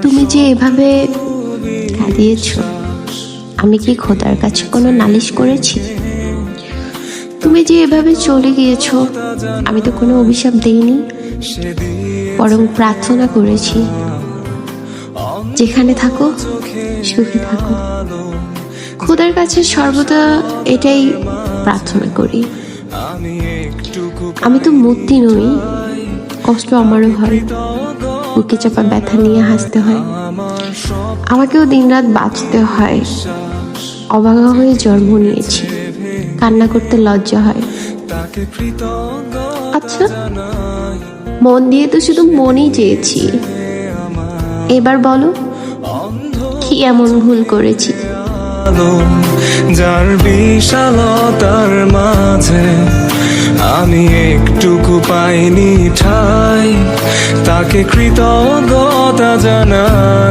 তুমি যে এভাবে কাঁদিয়েছ, আমি কি খোদার কাছে কোনো নালিশ করেছি? তুমি যে এভাবে চলে গিয়েছো, আমি তো কোনো অভিশাপ দেইনি, বরং প্রার্থনা করেছি যেখানে থাকো সুখে থাকো। খোদার কাছে সর্বদা এটাই প্রার্থনা করি। আমি তো মূর্তি নই, কষ্ট আমারও হয়, বুকে চাপা ব্যথা নিয়ে হাসতে হয়, আমাকেও দিনরাত বাঁচতে হয়। অভাগা হয়ে জন্ম নিয়েছি, কান্না করতে লজ্জা হয়। আচ্ছা, মন দিয়ে তো শুধু মনই চেয়েছি, এবার বলো কি এমন ভুল করেছি? যার বিশালতার মাঝে আমি একটুকু পাইনি ঠাই, তাকে কৃতজ্ঞতা জানাই।